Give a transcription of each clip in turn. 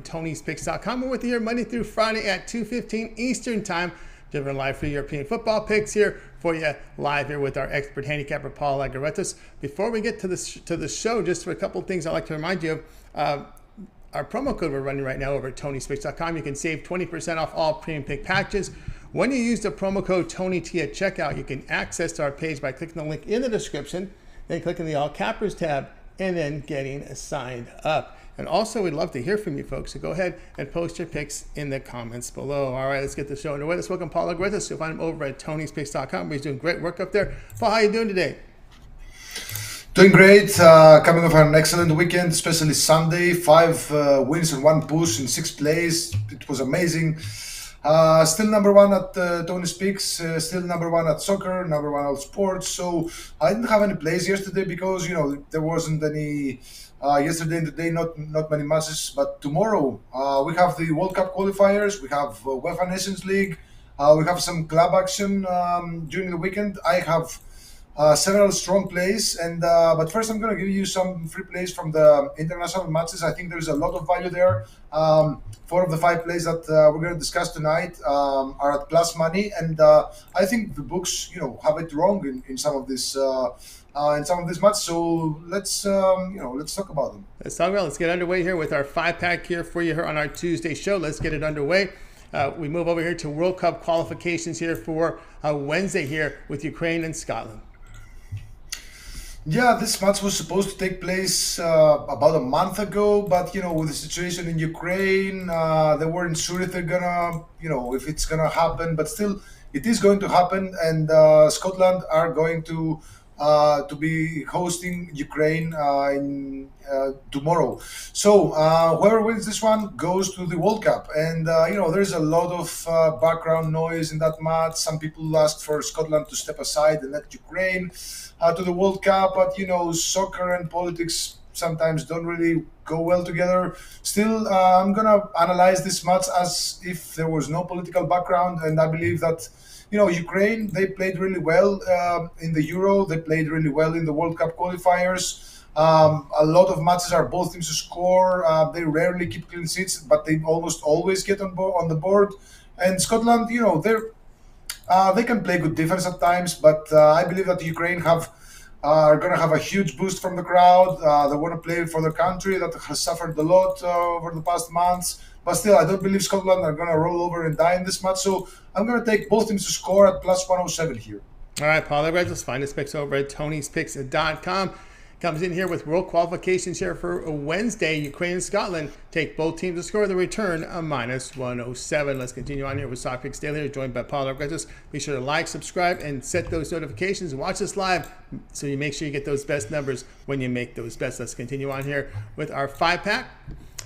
Tony'sPicks.com. We're with you here Monday through Friday at 2:15 Eastern Time. Delivering live free European football picks here for you live here with our expert handicapper Paul Agaretas. Before we get to the show, just for a couple of things I'd like to remind you of. Our promo code we're running right now over at Tony'sPicks.com. You can save 20% off all premium pick packages. When you use the promo code TonyT at checkout, you can access our page by clicking the link in the description, then clicking the All Cappers tab, and then getting signed up. And also, we'd love to hear from you folks, so go ahead and post your picks in the comments below. All right, let's get the show underway. Let's welcome Paul Agaretas. You'll find him over at Tony'sPicks.com, where he's doing great work up there. Paul, how are you doing today? Doing great. Coming off an excellent weekend, especially Sunday. 5 wins and 1 push in 6 plays. It was amazing. Still number one at Tony's Picks, still number one at soccer, number one at sports. So I didn't have any plays yesterday because, there wasn't any, yesterday and today, not many matches. But tomorrow, we have the World Cup qualifiers, we have UEFA Nations League, we have some club action during the weekend. I have several strong plays, and but first I'm going to give you some free plays from the international matches. I think there's a lot of value there. 4 of the 5 plays that we're going to discuss tonight are at plus money, and I think the books, have it wrong in some of this matches. So let's talk about them. Let's get underway here with our 5-pack here for you here on our Tuesday show. Let's get it underway. We move over here to World Cup qualifications here for Wednesday here with Ukraine and Scotland. Yeah, this match was supposed to take place about a month ago, but with the situation in Ukraine, they weren't sure if they're gonna, if it's gonna happen. But still, it is going to happen, and Scotland are going to be hosting Ukraine tomorrow. So whoever wins this one goes to the World Cup, and there's a lot of background noise in that match. Some people asked for Scotland to step aside and let Ukraine to the World Cup, but soccer and politics sometimes don't really go well together. Still, I'm gonna analyze this match as if there was no political background, and I believe that Ukraine, they played really well in the Euro. They played really well in the World Cup qualifiers. A lot of matches are both teams to score. They rarely keep clean sheets, but they almost always get on the board. And Scotland, they can play good defense at times, but I believe that Ukraine are going to have a huge boost from the crowd. They want to play for their country that has suffered a lot over the past months. But still, I don't believe Scotland are going to roll over and die in this match. So I'm going to take both teams to score at plus 107 here. All right, Paul, let's find his picks over at Tony'sPicks.com. Comes in here with world qualifications here for Wednesday. Ukraine and Scotland take both teams to score. The return a minus 107. Let's continue on here with Sock Picks Daily, joined by Paul Agaretas. Be sure to like, subscribe, and set those notifications. Watch us live so you make sure you get those best numbers when you make those bets. Let's continue on here with our 5-pack.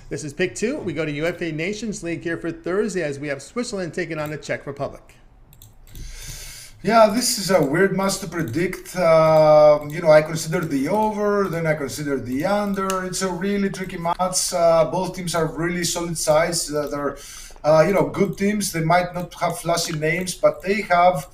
This is pick 2. We go to UEFA Nations League here for Thursday as we have Switzerland taking on the Czech Republic. Yeah, this is a weird match to predict. I considered the over, then I considered the under. It's a really tricky match. Both teams are really solid size. They're, good teams. They might not have flashy names, but they have,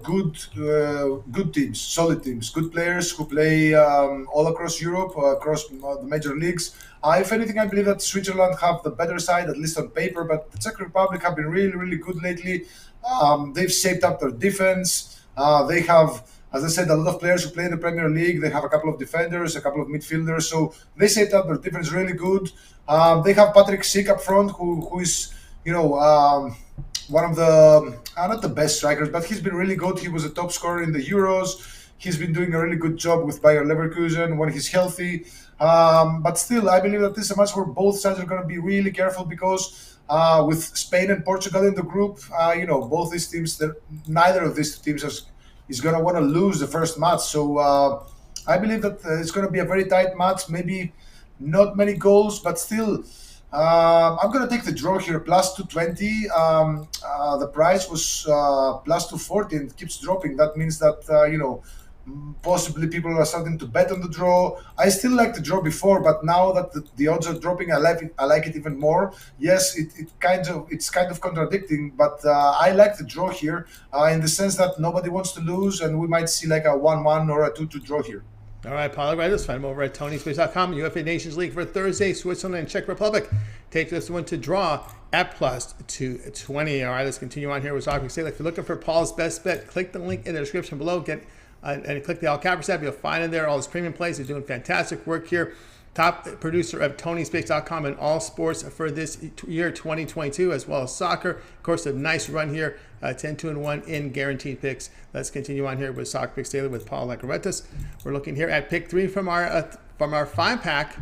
good teams, solid teams, good players who play all across Europe, across the major leagues. If anything, I believe that Switzerland have the better side, at least on paper, but the Czech Republic have been really, really good lately. They've shaped up their defense. They have, as I said, a lot of players who play in the Premier League. They have a couple of defenders, a couple of midfielders. So they shaped up their defense really good. They have Patrick Schick up front, who is, one of the, not the best strikers, but he's been really good. He was a top scorer in the Euros. He's been doing a really good job with Bayer Leverkusen when he's healthy. But still, I believe that this is a match where both sides are going to be really careful because with Spain and Portugal in the group, both these teams, neither of these teams is going to want to lose the first match. So I believe that it's going to be a very tight match, maybe not many goals, but still, I'm going to take the draw here, plus 220. The price was plus 240 and it keeps dropping. That means that, possibly people are starting to bet on the draw. I still like the draw before, but now that the odds are dropping, I like it even more. Yes, it's kind of contradicting, but I like the draw here in the sense that nobody wants to lose, and we might see like a 1-1 or a 2-2 draw here. All right, Paul, let's find him over at TonySpace.com. UEFA Nations League for Thursday, Switzerland and Czech Republic. Take this one to draw at plus 220. All right, let's continue on here with soccer. If you're looking for Paul's best bet, click the link in the description below. And click the All Cappers tab. You'll find in there all his premium plays. He's doing fantastic work here. Top producer of TonySpace.com and all sports for this year 2022, as well as soccer. Of course, a nice run here, 10-2-1 in guaranteed picks. Let's continue on here with Soccer Picks Daily with Paul Legaretas. We're looking here at pick 3 from our 5-pack.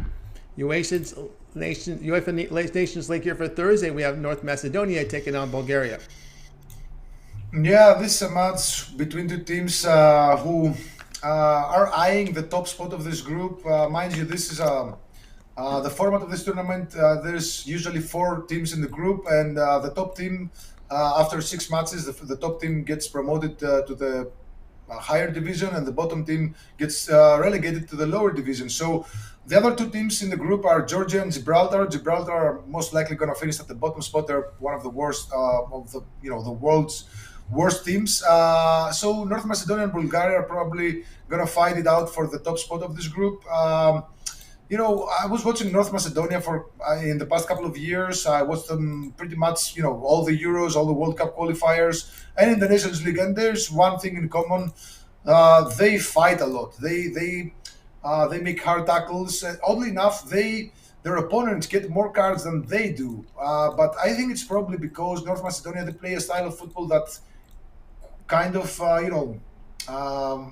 UEFA Nations League here for Thursday. We have North Macedonia taking on Bulgaria. Yeah, this is a match between two teams who are eyeing the top spot of this group. Mind you, this is the format of this tournament. There's usually 4 teams in the group, and the top team, after 6 matches, the top team gets promoted to the higher division, and the bottom team gets relegated to the lower division. So the other 2 teams in the group are Georgia and Gibraltar. Gibraltar are most likely going to finish at the bottom spot. They're one of the worst of the world's worst teams. So North Macedonia and Bulgaria are probably going to fight it out for the top spot of this group. I was watching North Macedonia in the past couple of years. I watched them pretty much, all the Euros, all the World Cup qualifiers, and in the Nations League. And there's one thing in common: they fight a lot. They make hard tackles. Oddly enough, their opponents get more cards than they do. But I think it's probably because North Macedonia, they play a style of football that kind of,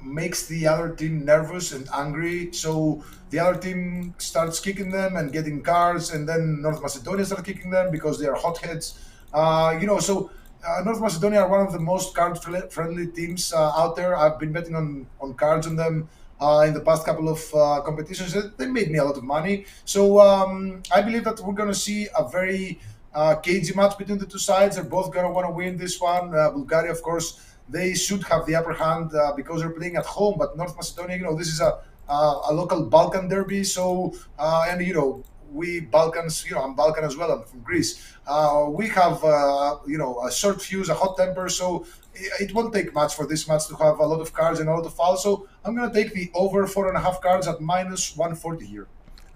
makes the other team nervous and angry. So the other team starts kicking them and getting cards, and then North Macedonia starts kicking them because they are hotheads. So North Macedonia are one of the most card-friendly teams out there. I've been betting on cards on them in the past couple of competitions. They made me a lot of money. So I believe that we're going to see a very cagey match between the two sides. They're both going to want to win this one. Bulgaria, of course, they should have the upper hand because they're playing at home. But North Macedonia, this is a local Balkan derby. So, we Balkans, I'm Balkan as well. I'm from Greece. We have, a short fuse, a hot temper. So it won't take much for this match to have a lot of cards and a lot of fouls. So I'm going to take the over 4.5 cards at minus 140 here.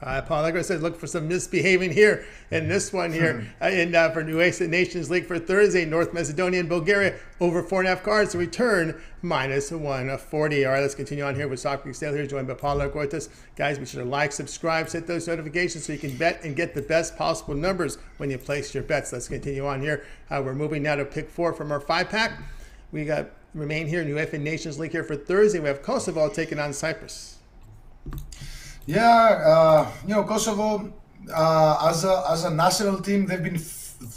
Paul Legro says, look for some misbehaving here in this one here for UEFA Nations League for Thursday. North Macedonia and Bulgaria over 4.5 cards to return minus 140. All right, let's continue on here with Soccer Picks Daily here, joined by Paul Legro. Guys, be sure to like, subscribe, set those notifications so you can bet and get the best possible numbers when you place your bets. Let's continue on here. We're moving now to pick 4 from our 5-pack. We remain here in UEFA Nations League here for Thursday. We have Kosovo taking on Cyprus. Yeah, Kosovo as a national team,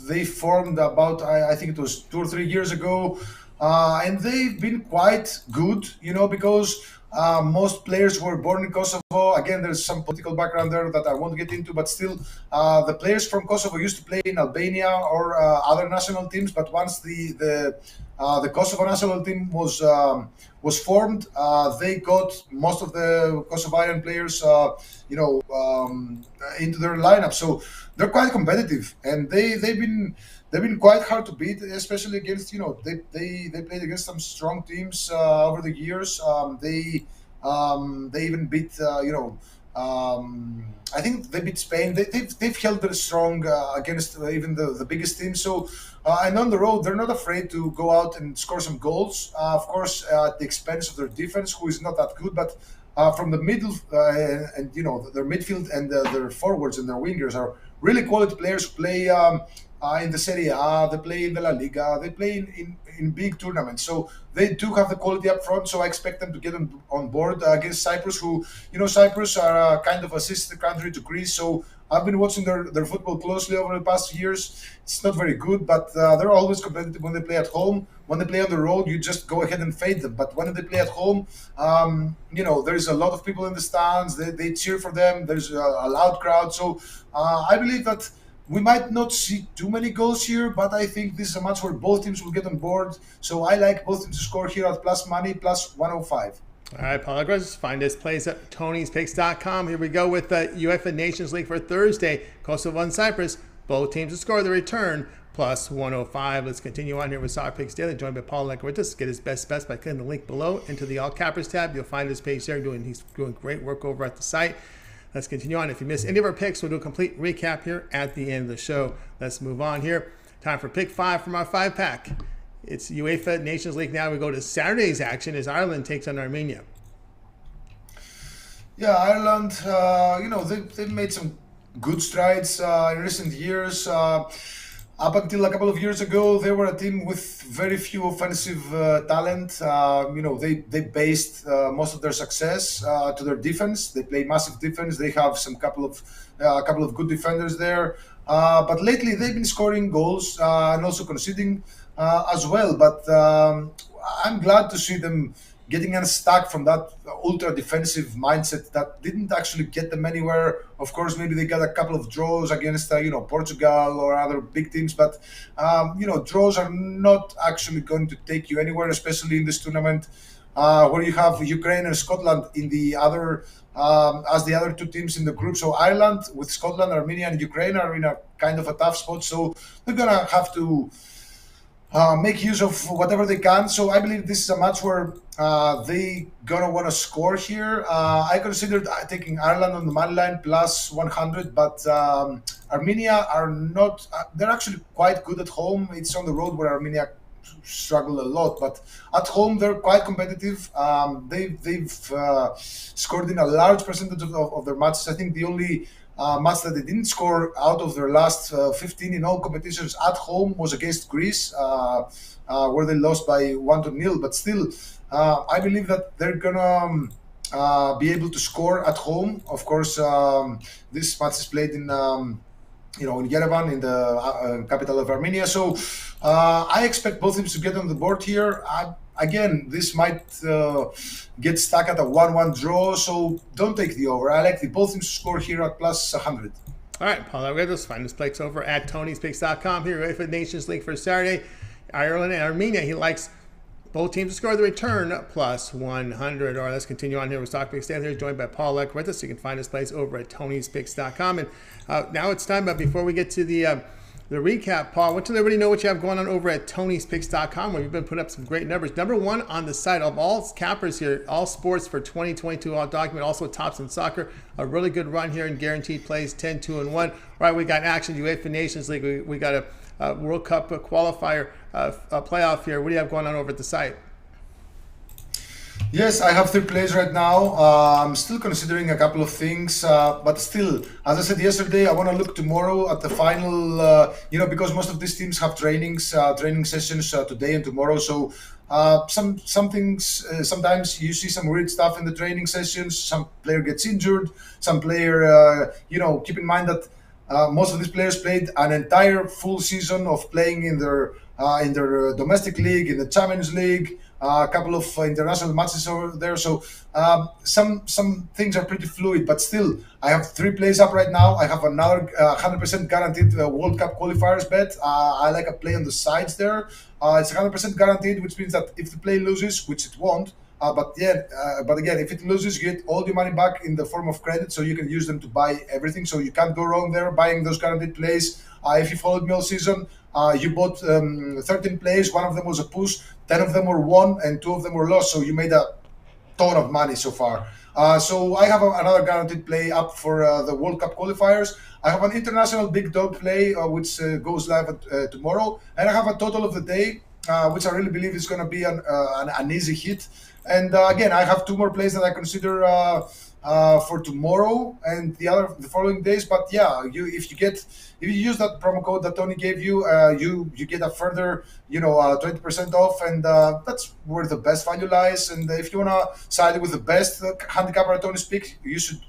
they formed about I think it was 2 or 3 years ago, and they've been quite good, because most players were born in Kosovo. Again, there's some political background there that I won't get into, but still, the players from Kosovo used to play in Albania or other national teams. But once the Kosovo national team was formed, they got most of the Kosovari players, into their lineup. So they're quite competitive, and they've been quite hard to beat, especially against they played against some strong teams over the years. They even beat I think they beat Spain. They've held their strong against even the biggest teams. So and on the road, they're not afraid to go out and score some goals. Of course, at the expense of their defense, who is not that good, but from the middle and their midfield and their forwards and their wingers are really quality players who play in the Serie A. They play in the La Liga. They play in big tournaments. So they do have the quality up front. So I expect them to get on board against Cyprus, who Cyprus are kind of a sister country to Greece. So I've been watching their football closely over the past years. It's not very good, but they're always competitive when they play at home. When they play on the road, you just go ahead and fade them. But when they play at home, there's a lot of people in the stands. They cheer for them. There's a loud crowd. So I believe that we might not see too many goals here, but I think this is a match where both teams will get on board. So I like both teams to score here at plus money, plus 105. All right, Paul Legros, find his plays at Tony'sPicks.com. Here we go with the UEFA Nations League for Thursday. Kosovo and Cyprus, both teams to score the return, plus 105. Let's continue on here with Soccer Picks Daily, joined by Paul Legoritas. Get his best bets by clicking the link below into the All Cappers tab. You'll find his page there. He's doing great work over at the site. Let's continue on. If you missed any of our picks, we'll do a complete recap here at the end of the show. Let's move on here. Time for pick 5 from our 5-pack. It's UEFA Nations League now. We go to Saturday's action as Ireland takes on Armenia. Yeah, Ireland, they've made some good strides in recent years. Up until a couple of years ago, they were a team with very few offensive talent. They based most of their success to their defense. They play massive defense. They have a couple of good defenders there. But lately, they've been scoring goals and also conceding as well. But I'm glad to see them getting unstuck from that ultra defensive mindset that didn't actually get them anywhere. Of course, maybe they got a couple of draws against Portugal or other big teams, but draws are not actually going to take you anywhere, especially in this tournament where you have Ukraine and Scotland in the other as the other two teams in the group. So Ireland with Scotland, Armenia, and Ukraine are in a kind of a tough spot. So they're gonna have to make use of whatever they can. So I believe this is a match where they gonna want to score here. I considered taking Ireland on the money line plus 100, but Armenia are not. They're actually quite good at home. It's on the road where Armenia struggle a lot, but at home they're quite competitive. They've scored in a large percentage of their matches. I think the only match that they didn't score out of their last 15 in all competitions at home was against Greece, where they lost by 1-0. But still, I believe that they're gonna be able to score at home. Of course, this match is played in Yerevan, in the capital of Armenia. So I expect both teams to get on the board here. Again, this might get stuck at a 1-1 draw, so don't take the over. I like both teams to score here at plus 100. All right, Paul, let's find his picks over at Tony'sPicks.com here. UEFA Nations League for Saturday. Ireland and Armenia. He likes both teams to score the return plus 100. All right, let's continue on here with Stock Picks Daily, joined by Paul Legoritas. You can find his place over at Tony'sPicks.com. And now it's time, but before we get to the recap, Paul, I want to let everybody know what you have going on over at Tony'sPicks.com, where you've been putting up some great numbers. Number one on the site of all cappers here, all sports for 2022, all document, also tops in soccer. A really good run here in guaranteed plays, 10-2-1. All right, we got action, UEFA Nations League. We got a World Cup qualifier playoff here. What do you have going on over at the site? Yes, I have 3 plays right now. I'm still considering a couple of things, but still, as I said yesterday, I want to look tomorrow at the final, because most of these teams have training sessions today and tomorrow. So some things, sometimes you see some weird stuff in the training sessions. Some player gets injured. Some player, keep in mind that most of these players played an entire full season of playing in their domestic league, in the Champions League. A couple of international matches over there, so some things are pretty fluid. But still, I have 3 plays up right now. I have another 100% guaranteed World Cup qualifiers bet. I like a play on the sides there. It's 100% guaranteed, which means that if the play loses, which it won't, but again, if it loses, you get all your money back in the form of credit, so you can use them to buy everything. So you can't go wrong there buying those guaranteed plays. If you followed me all season, you bought 13 plays. 1 of them was a push, 10 of them were won, and 2 of them were lost. So you made a ton of money so far. So I have another guaranteed play up for the World Cup qualifiers. I have an international big dog play which goes live tomorrow, and I have a total of the day, which I really believe is going to be an easy hit. And again, I have 2 more plays that I consider for tomorrow and the following days. But yeah, if you use that promo code that Tony gave you, you get a further 20% off, and that's where the best value lies. And if you wanna side with the best handicapper at Tony's Pick, you should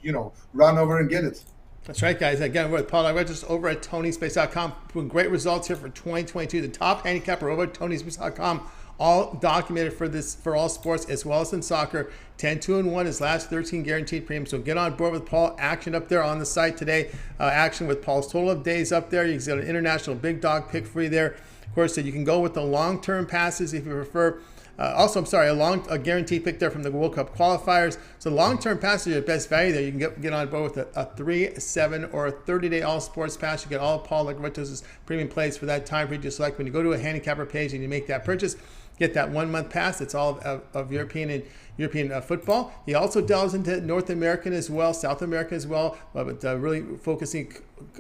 run over and get it. That's right, guys. Again, we're with Paul Legoritas over at Tony'sPicks.com. Doing great results here for 2022. The top handicapper over at Tony'sPicks.com. All documented for all sports as well as in soccer. 10-2-1 his last 13 guaranteed premiums. So get on board with Paul. Action up there on the site today. Action with Paul's total of days up there. You can get an international big dog pick free there. Of course, so you can go with the long-term passes if you prefer. Also, I'm sorry, a guaranteed pick there from the World Cup qualifiers. So long-term passes are your best value there. You can get on board with a 3, 7, or a 30-day all-sports pass. You get all of Paul Legaretto's premium plays for that time period. Just like when you go to a handicapper page and you make that purchase, get that 1 month pass. It's all of European football. He also delves into North American as well, South America as well, but really focusing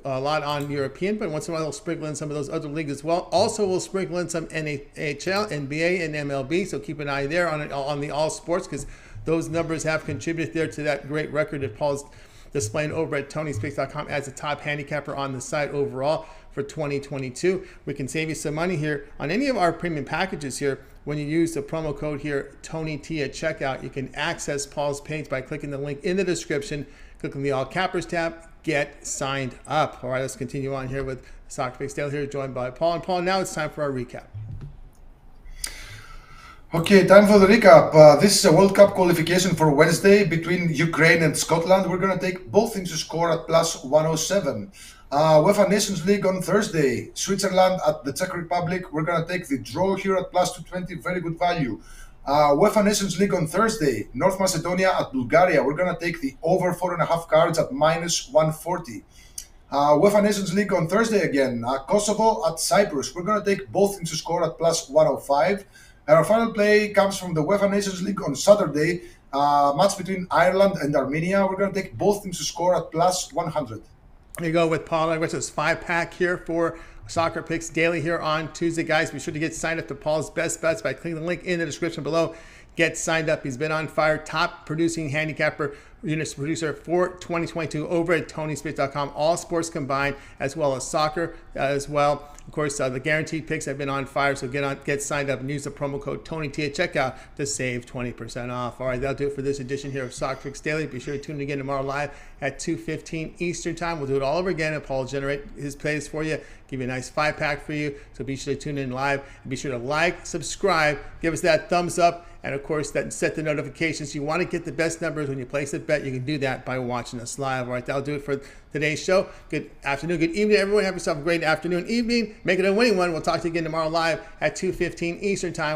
a lot on European. But once in a while, he'll sprinkle in some of those other leagues as well. Also, we'll sprinkle in some NHL, NBA, and MLB. So keep an eye there on the all sports, because those numbers have contributed there to that great record that Paul's displaying over at Tony'sPicks.com as a top handicapper on the site overall for 2022. We can save you some money here on any of our premium packages here. When you use the promo code here, TonyT at checkout, you can access Paul's page by clicking the link in the description, click on the All Cappers tab, get signed up. All right, let's continue on here with Soccer Picks Daily here, joined by Paul. And Paul, now it's time for our recap. Okay, time for the recap. This is a World Cup qualification for Wednesday between Ukraine and Scotland. We're going to take both teams to score at plus 107. UEFA Nations League on Thursday, Switzerland at the Czech Republic. We're going to take the draw here at plus 220, very good value. UEFA Nations League on Thursday, North Macedonia at Bulgaria. We're going to take the over 4.5 cards at minus 140. UEFA Nations League on Thursday again, Kosovo at Cyprus. We're going to take both teams to score at plus 105. Our final play comes from the UEFA Nations League on Saturday, match between Ireland and Armenia. We're going to take both teams to score at plus 100. Here you go with Paul Legaretto's 5-pack here for Soccer Picks Daily here on Tuesday. Guys, be sure to get signed up to Paul's Best Bets by clicking the link in the description below. Get signed up. He's been on fire. Top producing handicapper units producer for 2022 over at Tony'sPicks.com. All sports combined, as well as soccer as well. Of course, the guaranteed picks have been on fire, so get signed up and use the promo code TonyT at checkout to save 20% off. All right, that'll do it for this edition here of Soccer Picks Daily. Be sure to tune in again tomorrow live at 2:15 Eastern Time. We'll do it all over again, and Paul will generate his plays for you, give you a nice 5-pack for you. So be sure to tune in live, and be sure to like, subscribe, give us that thumbs up, and of course, set the notifications. You want to get the best numbers when you place a bet. You can do that by watching us live. All right, that'll do it for today's show. Good afternoon, good evening, everyone. Have yourself a great afternoon, evening. Make it a winning one. We'll talk to you again tomorrow live at 2:15 Eastern Time.